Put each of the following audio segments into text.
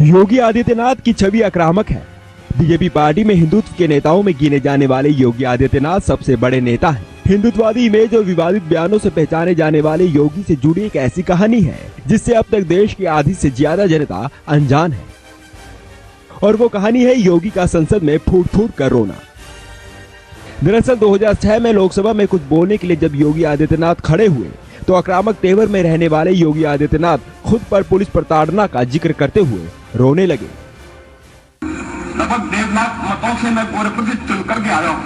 योगी आदित्यनाथ की छवि आक्रामक है। बीजेपी पार्टी में हिंदुत्व के नेताओं में गिने जाने वाले योगी आदित्यनाथ सबसे बड़े नेता हैं। हिंदुत्ववादी इमेज और विवादित बयानों से पहचाने जाने वाले योगी से जुड़ी एक ऐसी कहानी है जिससे अब तक देश की आधी से ज्यादा जनता अनजान है, और वो कहानी है योगी का संसद में फूट फूट कर रोना। दरअसल 2006 में लोकसभा में कुछ बोलने के लिए जब योगी आदित्यनाथ खड़े हुए तो आक्रामक तेवर में रहने वाले योगी आदित्यनाथ खुद पर पुलिस प्रताड़ना का जिक्र करते हुए रोने लगे। लगभग 1.5 लाख मतों से मैं गोरखपुर से चुन करके आया हूं,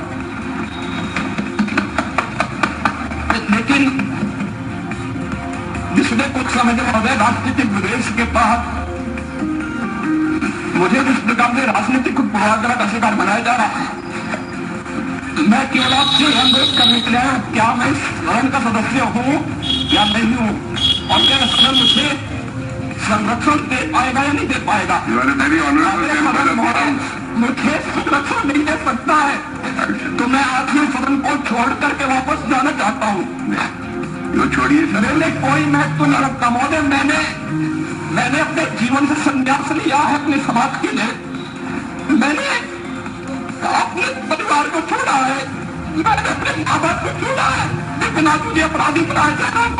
लेकिन पिछले कुछ समय में राजनीतिक विद्वेष के तहत मुझे इस प्रकार से राजनीतिक पूर्वाग्रह का शिकार बनाया जा रहा है। मैं केवल आपसे अनुरोध करने के लिए आया, क्या मैं इस सदन का सदस्य हूं या नहीं हूं, और क्या सदन मुझे संरक्षण दे पाएगा या नहीं दे पाएगा। मुझे संरक्षण नहीं दे सकता है तो मैं आखिरी सदन को छोड़ करके वापस जाना चाहता हूं। तो छोड़िए, मैंने कोई महत्व नहीं रखता महोदय। मैंने अपने जीवन से संन्यास लिया है अपने समाज के लिए। मैंने अपने परिवार को छोड़ा है, मैंने अपने माँ बाप को छोड़ा है, लेकिन आज मुझे अपराधी बनाया जा रहा है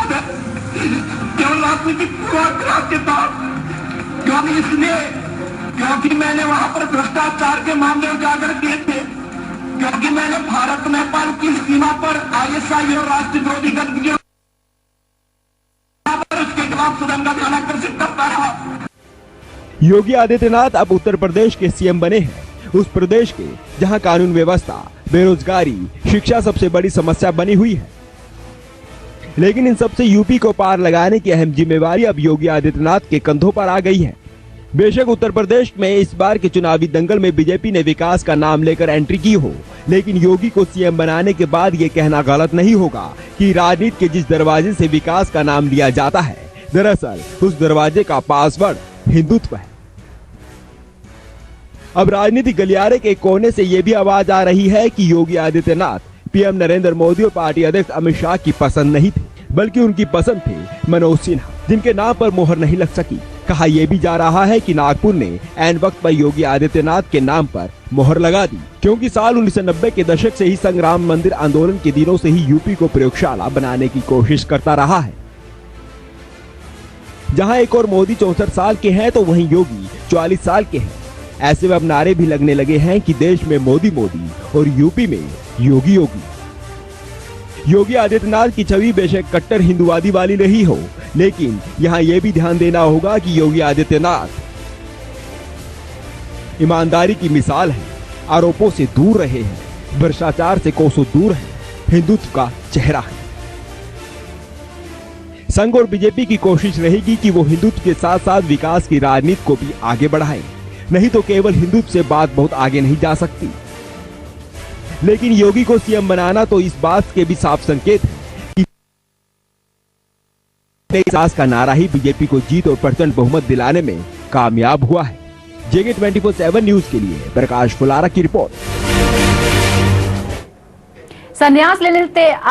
केवल राजनीतिक पूर्वाग्रह के तहत। क्योंकि इसलिए क्योंकि मैंने वहां पर भ्रष्टाचार के मामले उजागर किए थे, क्योंकि मैंने भारत नेपाल की सीमा पर ISI और राष्ट्र विरोधी गतिविधियों पर उसके खिलाफ सदन का ध्यान आकर्षित करता रहा। योगी आदित्यनाथ अब उत्तर प्रदेश के CM बने हैं, उस प्रदेश के जहां कानून व्यवस्था, बेरोजगारी, शिक्षा सबसे बड़ी समस्या बनी हुई है। लेकिन इन सबसे यूपी को पार लगाने की अहम जिम्मेवारी अब योगी आदित्यनाथ के कंधों पर आ गई है। बेशक उत्तर प्रदेश में इस बार के चुनावी दंगल में बीजेपी ने विकास का नाम लेकर एंट्री की हो, लेकिन योगी को CM बनाने के बाद ये कहना गलत नहीं होगा कि राजनीति के जिस दरवाजे से विकास का नाम लिया जाता है, दरअसल उस दरवाजे का पासवर्ड हिंदुत्व है। अब राजनीतिक गलियारे के कोने से ये भी आवाज आ रही है कि योगी आदित्यनाथ PM नरेंद्र मोदी और पार्टी अध्यक्ष अमित शाह की पसंद नहीं थी, बल्कि उनकी पसंद थे मनोज सिन्हा, जिनके नाम पर मोहर नहीं लग सकी। कहा यह भी जा रहा है कि नागपुर ने ऐन वक्त पर योगी आदित्यनाथ के नाम पर मोहर लगा दी, क्योंकि साल 1990 के दशक से ही संग्राम मंदिर आंदोलन के दिनों से ही यूपी को प्रयोगशाला बनाने की कोशिश करता रहा है। जहां एक और मोदी 64 साल के हैं तो वहीं योगी 44 साल के हैं। ऐसे में अब नारे भी लगने लगे हैं कि देश में मोदी मोदी और यूपी में योगी योगी। योगी आदित्यनाथ की छवि बेशक कट्टर हिंदुवादी वाली रही हो, लेकिन यहाँ ये भी ध्यान देना होगा कि योगी आदित्यनाथ ईमानदारी की मिसाल है, आरोपों से दूर रहे हैं, भ्रष्टाचार से कोसों दूर है, हिंदुत्व का चेहरा है। संघ और बीजेपी की कोशिश रहेगी कि वो हिंदुत्व के साथ साथ विकास की राजनीति को भी आगे बढ़ाएं, नहीं तो केवल हिंदुत्व से बात बहुत आगे नहीं जा सकती। लेकिन योगी को CM बनाना तो इस बात के भी साफ संकेत है कि सास का नारा ही बीजेपी को जीत और प्रचंड बहुमत दिलाने में कामयाब हुआ है। JK 24/7 न्यूज के लिए प्रकाश फुलारा की रिपोर्ट। संन्यास ले लेते